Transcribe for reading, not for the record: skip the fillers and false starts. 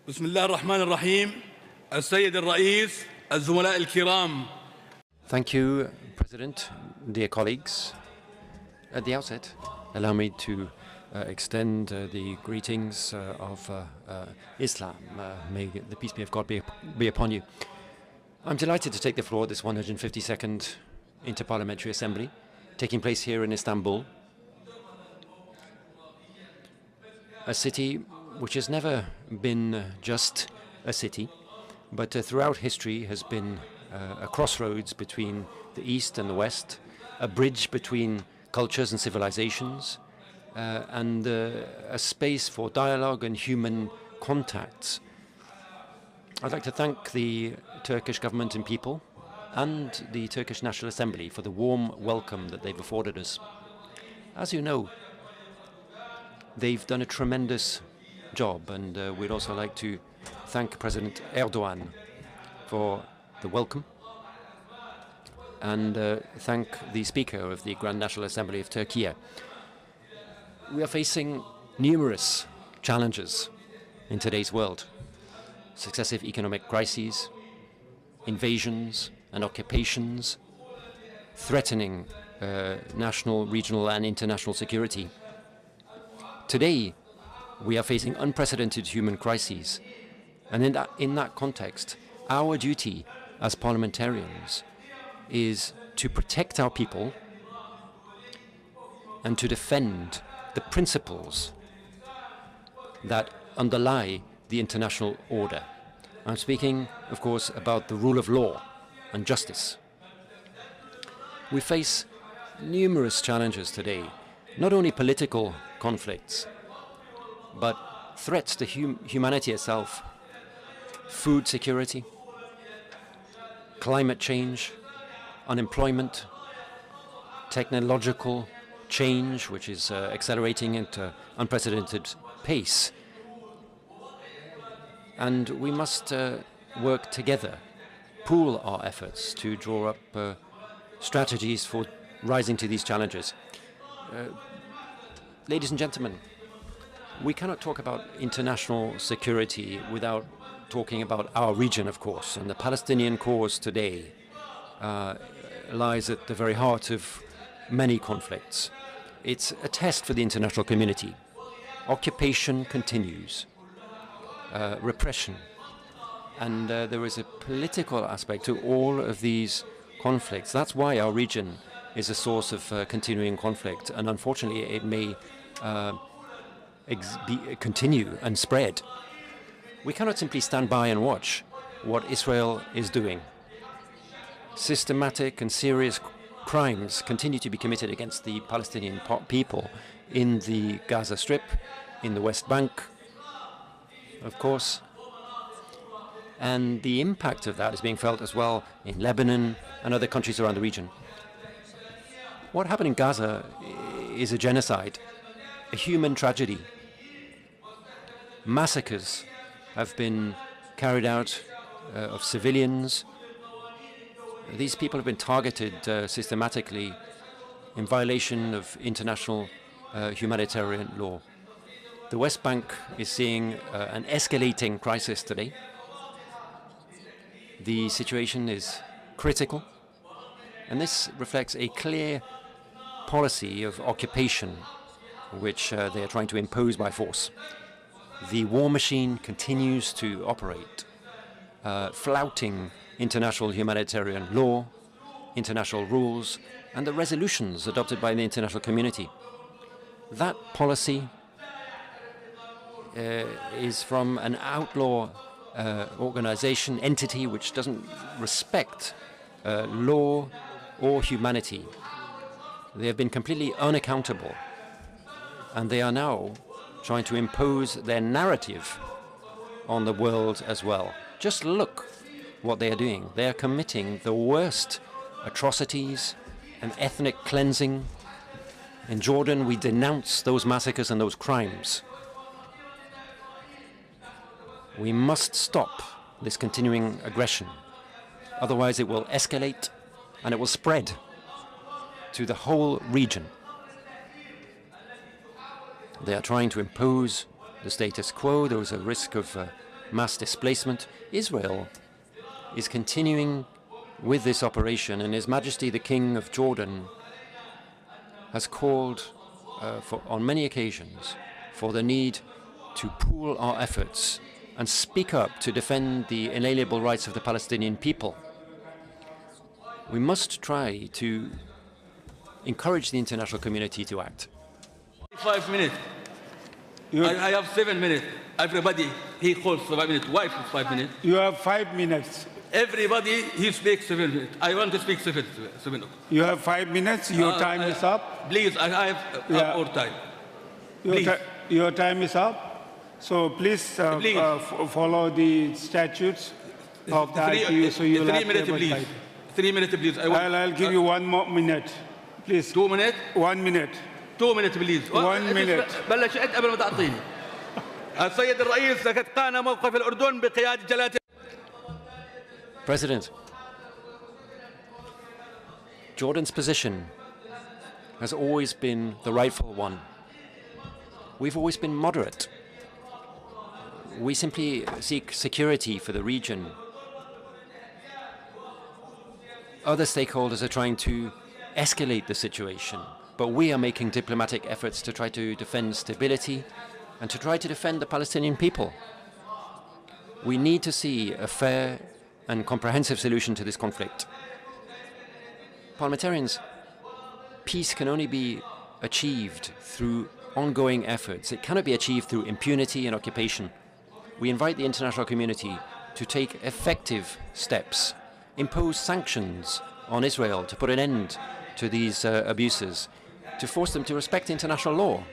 بسم الله الرحمن الرحيم. السيد الرئيس، الزملاء الكرام. Thank you, President, dear colleagues. At the outset, allow me to extend the greetings of Islam. May the peace of God be upon you. I'm delighted to take the floor at this 152nd Interparliamentary Assembly, taking place here in Istanbul, a city which has never been just a city, but throughout history has been a crossroads between the East and the West, a bridge between cultures and civilizations, and a space for dialogue and human contacts. I'd like to thank the Turkish government and people and the Turkish National Assembly for the warm welcome that they've afforded us. As you know, they've done a tremendous job, and we'd also like to thank President Erdogan for the welcome, and thank the Speaker of the Grand National Assembly of Turkey. We are facing numerous challenges in today's world: successive economic crises, invasions and occupations, threatening national, regional and international security. Today, we are facing unprecedented human crises, and in that context, our duty as parliamentarians is to protect our people and to defend the principles that underlie the international order. I'm speaking, of course, about the rule of law and justice. We face numerous challenges today, not only political conflicts, but threats to humanity itself, food security, climate change, unemployment, technological change, which is accelerating at an unprecedented pace. And we must work together, pool our efforts to draw up strategies for rising to these challenges. Ladies and gentlemen, we cannot talk about international security without talking about our region, of course, and the Palestinian cause today lies at the very heart of many conflicts. It's a test for the international community. Occupation continues, repression, and there is a political aspect to all of these conflicts. That's why our region is a source of continuing conflict, and unfortunately it may continue and spread. We cannot simply stand by and watch what Israel is doing. Systematic and serious crimes continue to be committed against the Palestinian people in the Gaza Strip, in the West Bank, of course. And the impact of that is being felt as well in Lebanon and other countries around the region. What happened in Gaza is a genocide, a human tragedy. Massacres have been carried out of civilians. These people have been targeted systematically in violation of international humanitarian law. The West Bank is seeing an escalating crisis today. The situation is critical, and this reflects a clear policy of occupation which they are trying to impose by force. The war machine continues to operate, flouting international humanitarian law, international rules, and the resolutions adopted by the international community. That policy is from an outlaw organization, entity, which doesn't respect law or humanity. They have been completely unaccountable, and they are now trying to impose their narrative on the world as well. Just look what they are doing. They are committing the worst atrocities and ethnic cleansing. In Jordan, we denounce those massacres and those crimes. We must stop this continuing aggression. Otherwise, it will escalate and it will spread to the whole region. They are trying to impose the status quo. There is a risk of mass displacement. Israel is continuing with this operation, and His Majesty the King of Jordan has called on many occasions for the need to pool our efforts and speak up to defend the inalienable rights of the Palestinian people. We must try to encourage the international community to act. 5 minutes. I have 7 minutes. Everybody, he calls 5 minutes. Why 5 minutes? You have 5 minutes. Everybody, he speaks 7 minutes. I want to speak 7 minutes. You have 5 minutes. Your time is up. Please, I have more time. Your time is up. So please, follow the statutes of the ITU. So you'll 3 minutes, please. 3 minutes, please. I'll give you 1 more minute. Please. 2 minutes? 1 minute. 2 minutes, please. 1 minute. بلش عد قبل ما تعطيني. السيد الرئيس لقد كان موقف الأردن بقيادة جلالة. President, Jordan's position has always been the rightful one. We've always been moderate. We simply seek security for the region. Other stakeholders are trying to escalate the situation, but we are making diplomatic efforts to try to defend stability and to try to defend the Palestinian people. We need to see a fair and comprehensive solution to this conflict. Parliamentarians, peace can only be achieved through ongoing efforts. It cannot be achieved through impunity and occupation. We invite the international community to take effective steps, impose sanctions on Israel to put an end to these abuses, to force them to respect international law.